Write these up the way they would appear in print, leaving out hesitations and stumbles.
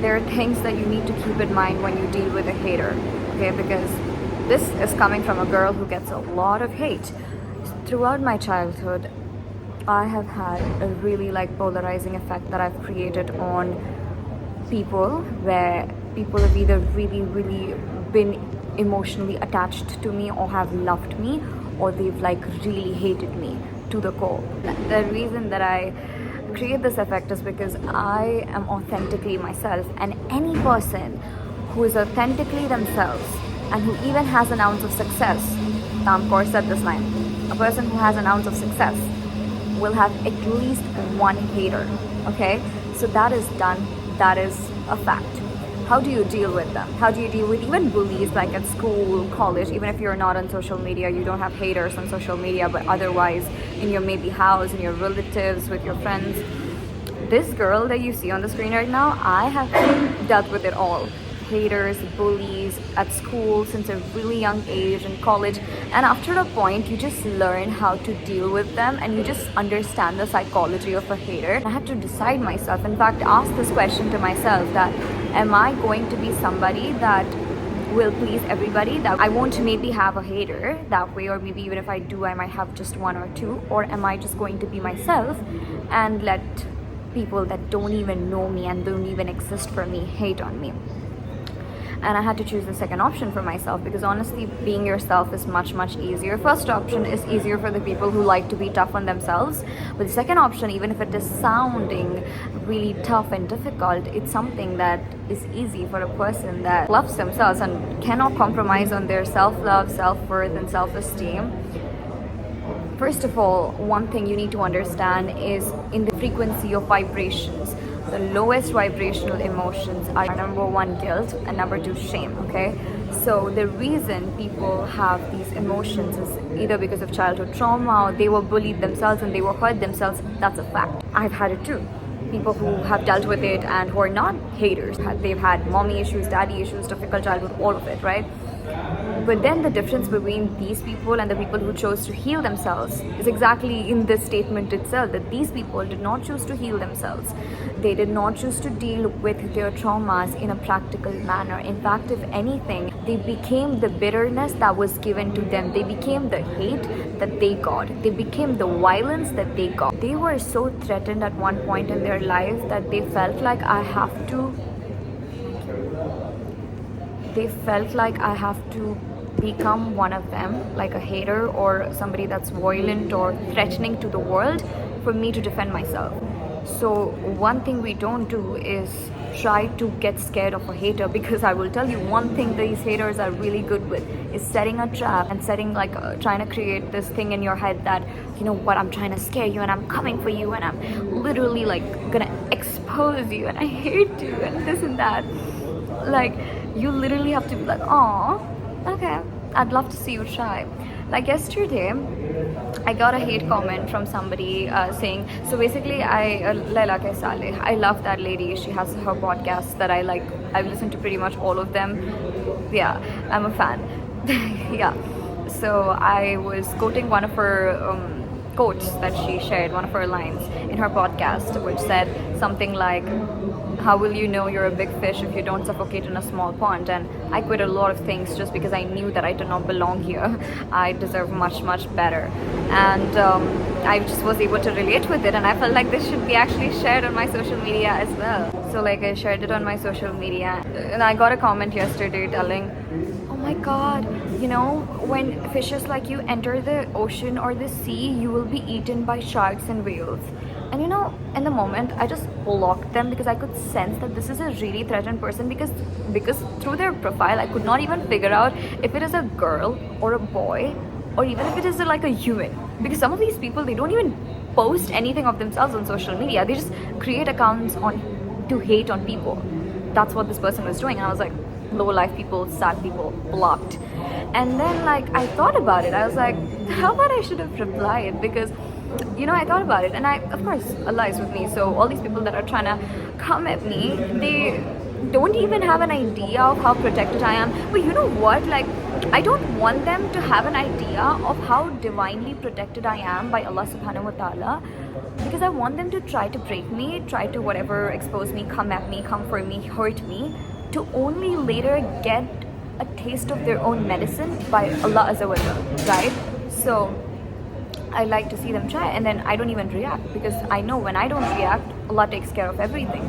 there are things that you need to keep in mind when you deal with a hater, okay? Because this is coming from a girl who gets a lot of hate. Throughout my childhood, I have had a really like polarizing effect that I've created on people, where people have either really been emotionally attached to me or have loved me, or they've like really hated me to the core. The reason that I create this effect is because I am authentically myself, and any person who is authentically themselves and who even has an ounce of success, Tom Kaur said this line, a person who has an ounce of success will have at least one hater, okay? So that is done, that is a fact. How do you deal with them? How do you deal with even bullies, like at school, college, even if you're not on social media, you don't have haters on social media, but otherwise in your maybe house, in your relatives, with your friends. This girl that you see on the screen right now, I have dealt with it all. Haters, bullies at school since a really young age, in college, and after a point you just learn how to deal with them and you just understand the psychology of a hater. I had to decide myself, in fact ask this question to myself, that am I going to be somebody that will please everybody, that I won't maybe have a hater that way, or maybe even if I do I might have just one or two, or am I just going to be myself and let people that don't even know me and don't even exist for me hate on me? And I had to choose the second option for myself, because honestly being yourself is much easier. First option is easier for the people who like to be tough on themselves, but the second option, even if it is sounding really tough and difficult, it's something that is easy for a person that loves themselves and cannot compromise on their self-love, self-worth and self-esteem. First of all, one thing you need to understand is in the frequency of vibrations. The lowest vibrational emotions are number one, guilt, and number two, shame, okay? So the reason people have these emotions is either because of childhood trauma, or they were bullied themselves and they were hurt themselves. That's a fact. I've had it too. People who have dealt with it and who are not haters, they've had mommy issues, daddy issues, difficult childhood, all of it, right? But then the difference between these people and the people who chose to heal themselves is exactly in this statement itself, that these people did not choose to heal themselves. They did not choose to deal with their traumas in a practical manner. In fact, if anything, they became the bitterness that was given to them. They became the hate that they got. They became the violence that they got. They were so threatened at one point in their life that they felt like I have to become one of them, like a hater or somebody that's violent or threatening to the world, for me to defend myself. So one thing we don't do is try to get scared of a hater, because I will tell you one thing these haters are really good with is setting a trap and setting trying to create this thing in your head that, you know what, I'm trying to scare you and I'm coming for you and I'm literally gonna expose you and I hate you and this and that. You literally have to be like, oh, okay, I'd love to see you try. Like yesterday, I got a hate comment from somebody saying, so basically Laila Kaisale, I love that lady. She has her podcast that I like. I've listened to pretty much all of them. Yeah, I'm a fan. Yeah. So I was quoting one of her quotes that she shared, one of her lines in her podcast, which said something like, how will you know you're a big fish if you don't suffocate in a small pond? And I quit a lot of things just because I knew that I did not belong here. I deserve much better. And I just was able to relate with it, and I felt like this should be actually shared on my social media as well. So I shared it on my social media, and I got a comment yesterday telling, oh my god, when fishes like you enter the ocean or the sea, you will be eaten by sharks and whales. And in the moment, I just blocked them, because I could sense that this is a really threatened person, because through their profile, I could not even figure out if it is a girl or a boy, or even if it is a human. Because some of these people, they don't even post anything of themselves on social media. They just create accounts to hate on people. That's what this person was doing. And I was like, low life people, sad people, blocked. And then I thought about it. I was like, how about I should have replied? Because I thought about it, and of course Allah is with me, so all these people that are trying to come at me, don't even have an idea of how protected I am. But you know what? Like, I don't want them to have an idea of how divinely protected I am by Allah subhanahu wa ta'ala, because I want them to try to break me, try to whatever, expose me, come at me, come for me, hurt me, to only later get a taste of their own medicine by Allah Azza wa Jal, right? So I like to see them try, and then I don't even react, because I know when I don't react, Allah takes care of everything.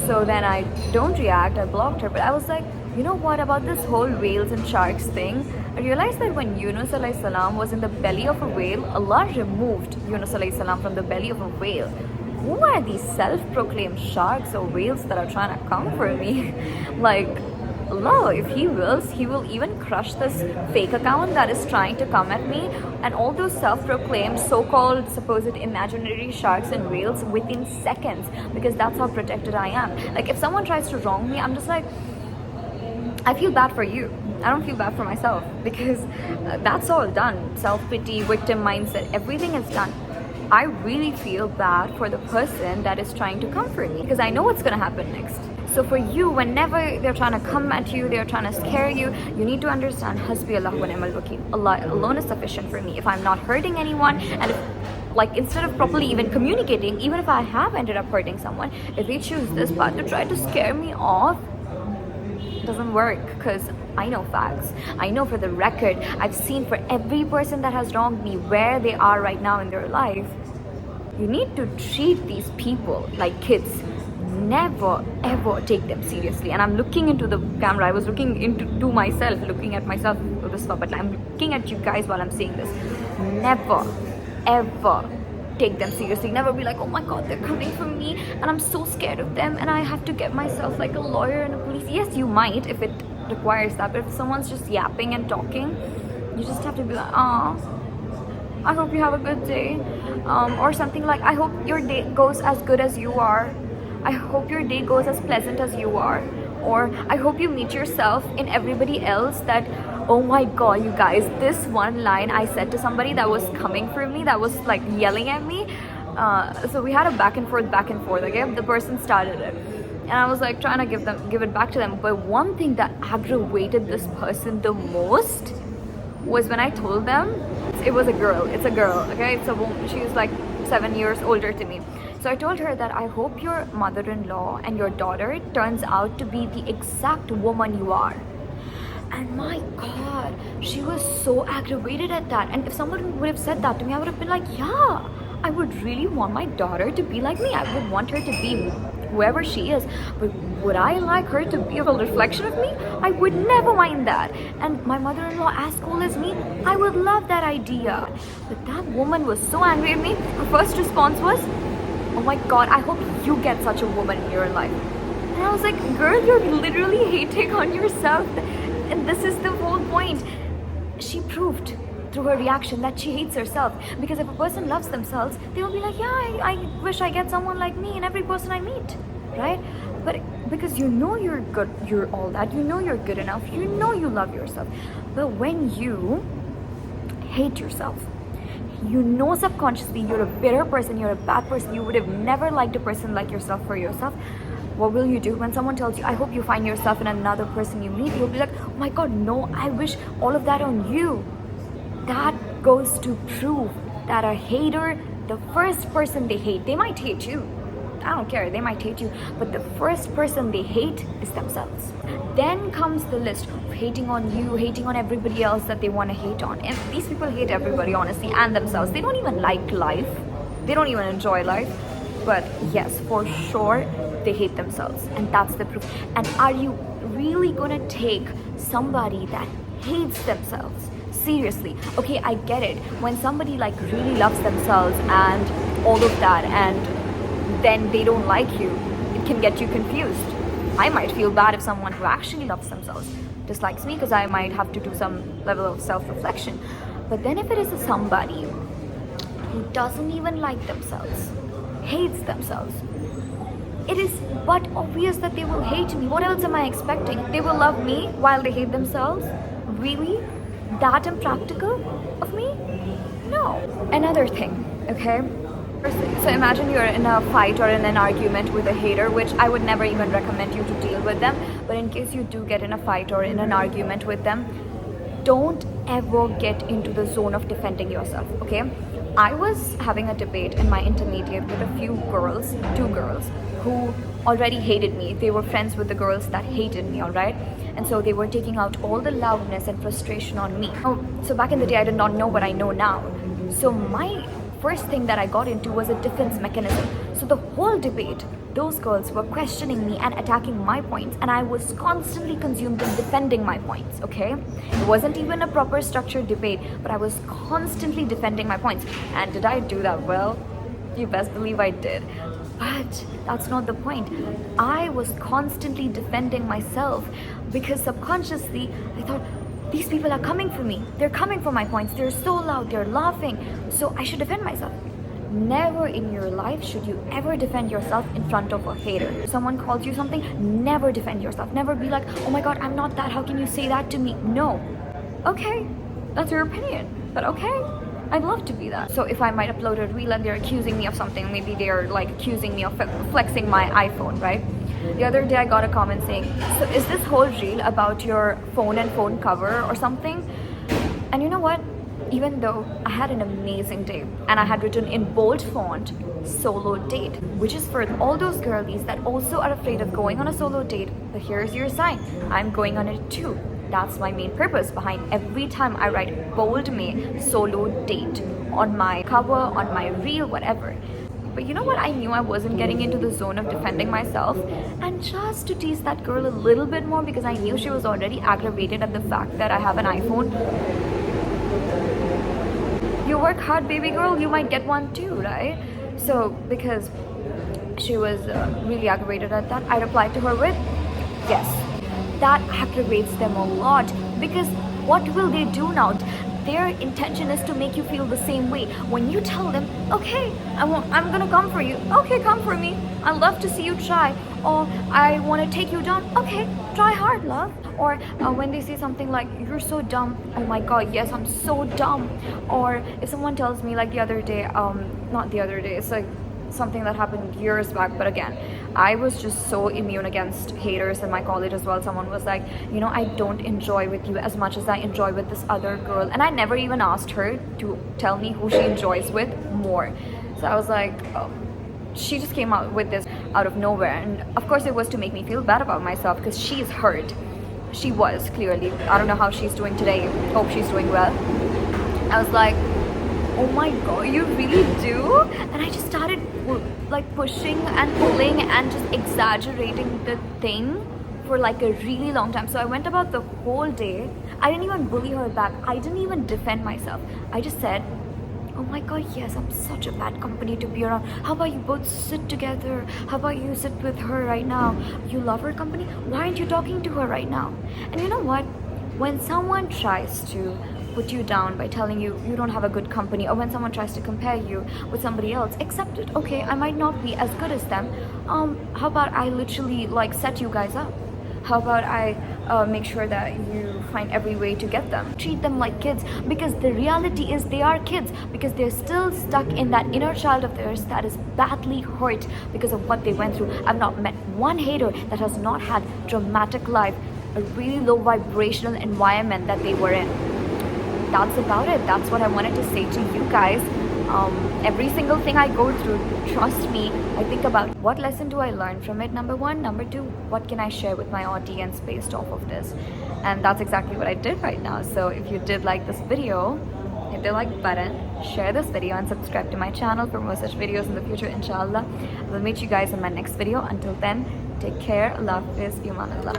So then I don't react, I blocked her. But I was like, you know what, about this whole whales and sharks thing, I realized that when Yunus alayhi salam was in the belly of a whale, Allah removed Yunus alayhi salam from the belly of a whale. Who are these self-proclaimed sharks or whales that are trying to come for me? Like, Allah, if He wills, He will even crush this fake account that is trying to come at me, and all those self-proclaimed so-called supposed imaginary sharks and whales within seconds, because that's how protected I am. Like, if someone tries to wrong me, I'm just like, I feel bad for you. I don't feel bad for myself, because that's all done. Self-pity, victim mindset, everything is done. I really feel bad for the person that is trying to comfort me, because I know what's going to happen next. So for you, whenever they're trying to come at you, they're trying to scare you, you need to understand, Hasbi Allah wa ni'mal wakeel. Allah alone is sufficient for me. If I'm not hurting anyone, and if, like, instead of properly even communicating, even if I have ended up hurting someone, if they choose this path to try to scare me off, it doesn't work, because I know facts. I know for the record, I've seen for every person that has wronged me where they are right now in their life. You need to treat these people like kids. Never ever take them seriously. And I'm looking into the camera. I was looking into myself, looking at myself this far, but I'm looking at you guys while I'm saying this. Never ever take them seriously. Never be like, oh my god, they're coming for me and I'm so scared of them and I have to get myself like a lawyer and a police. Yes, you might, if it requires that, but if someone's just yapping and talking, you just have to be like, I hope you have a good day, or something like, I hope your day goes as good as you are. I hope your day goes as pleasant as you are. Or I hope you meet yourself in everybody else that, oh my god, you guys, this one line I said to somebody that was coming for me, that was like yelling at me. So we had a back and forth, okay? The person started it. And I was like trying to give it back to them. But one thing that aggravated this person the most was when I told them, it was a girl, it's a girl, okay? It's a woman, she was like 7 years older to me. So I told her that I hope your mother-in-law and your daughter turns out to be the exact woman you are. And my god, she was so aggravated at that. And if someone would have said that to me, I would have been like, yeah, I would really want my daughter to be like me. I would want her to be whoever she is. But would I like her to be a reflection of me? I would never mind that. And my mother-in-law as cool as me, I would love that idea. But that woman was so angry at me. Her first response was, oh my god, I hope you get such a woman in your life. And I was like, girl, you're literally hating on yourself. And this is the whole point. She proved through her reaction that she hates herself. Because if a person loves themselves, they will be like, yeah, I wish I get someone like me in every person I meet, right? But because you know you're good, you're all that, you know you're good enough, you know you love yourself. But when you hate yourself, you know subconsciously you're a bitter person, you're a bad person, you would have never liked a person like yourself for yourself. What will you do when someone tells you, I hope you find yourself in another person you meet? You'll be like, oh my god, no, I wish all of that on you. That goes to prove that a hater, the first person they hate, they might hate you. I don't care, they might hate you, but the first person they hate is themselves. Then comes the list of hating on you, hating on everybody else that they want to hate on. And these people hate everybody, honestly, and themselves. They don't even like life. They don't even enjoy life. But yes, for sure, they hate themselves. And that's the proof. And are you really gonna take somebody that hates themselves seriously? Okay, I get it. When somebody like really loves themselves and all of that, and then they don't like you, it can get you confused. I might feel bad if someone who actually loves themselves dislikes me, because I might have to do some level of self-reflection. But then if it is somebody who doesn't even like themselves, hates themselves, it is but obvious that they will hate me. What else am I expecting? They will love me while they hate themselves? Really? That impractical of me? No. Another thing, okay? So imagine you're in a fight or in an argument with a hater, which I would never even recommend you to deal with them. But in case you do get in a fight or in an argument with them, don't ever get into the zone of defending yourself, okay? I was having a debate in my intermediate with a few girls, two girls, who already hated me. They were friends with the girls that hated me, all right? And so they were taking out all the loudness and frustration on me. So back in the day, I did not know what I know now. So my first thing that I got into was a defense mechanism. So the whole debate, those girls were questioning me and attacking my points, and I was constantly consumed in defending my points, okay? It wasn't even a proper structured debate, but I was constantly defending my points. And did I do that well? You best believe I did. But that's not the point. I was constantly defending myself because subconsciously I thought, these people are coming for me. They're coming for my points. They're so loud. They're laughing. So I should defend myself. Never in your life should you ever defend yourself in front of a hater. If someone calls you something, never defend yourself. Never be like, oh my God, I'm not that. How can you say that to me? No. Okay, that's your opinion. But okay, I'd love to be that. So if I might upload a reel and they're accusing me of something, maybe they're like accusing me of flexing my iPhone, right? The other day I got a comment saying, so is this whole reel about your phone and phone cover or something? And you know what? Even though I had an amazing day and I had written in bold font, solo date, which is for all those girlies that also are afraid of going on a solo date, but here's your sign, I'm going on it too. That's my main purpose behind every time I write bold me solo date on my cover, on my reel, whatever. But you know what? I knew I wasn't getting into the zone of defending myself, and just to tease that girl a little bit more, because I knew she was already aggravated at the fact that I have an iPhone. You work hard, baby girl, you might get one too, right? So because she was really aggravated at that, I replied to her with, yes. That aggravates them a lot, because what will they do now? Their intention is to make you feel the same way. When you tell them, okay, I'm gonna come for you. Okay, come for me. I'd love to see you try. Or I want to take you down. Okay, try hard, love. Or when they say something like, you're so dumb. Oh my God, yes, I'm so dumb. Or if someone tells me, like the other day, not the other day, it's like something that happened years back, but again, I was just so immune against haters in my college as well. Someone was like, you know, I don't enjoy with you as much as I enjoy with this other girl, and I never even asked her to tell me who she enjoys with more. So I was like, she just came out with this out of nowhere, and of course it was to make me feel bad about myself, because she's hurt. She was, clearly. I don't know how she's doing today. Hope she's doing well. I was like, oh my God, you really do? And I just started like pushing and pulling and just exaggerating the thing for like a really long time. So I went about the whole day. I didn't even bully her back. I didn't even defend myself. I just said, oh my God, yes, I'm such a bad company to be around. How about you both sit together? How about you sit with her right now? You love her company? Why aren't you talking to her right now? And you know what? When someone tries to put you down by telling you you don't have a good company, or when someone tries to compare you with somebody else, accept it. Okay, I might not be as good as them. How about I literally like set you guys up? How about I make sure that you find every way to get them? Treat them like kids, because the reality is they are kids, because they're still stuck in that inner child of theirs that is badly hurt because of what they went through. I've not met one hater that has not had traumatic life, a really low vibrational environment that they were in. That's about it. That's what I wanted to say to you guys. Every single thing I go through, trust me, I think about what lesson do I learn from it, number one. Number two, what can I share with my audience based off of this? And that's exactly what I did right now. So if you did like this video, hit the like button, share this video, and subscribe to my channel for more such videos in the future, inshallah. I will meet you guys in my next video. Until then, take care. Allah Hafiz. Iman Allah.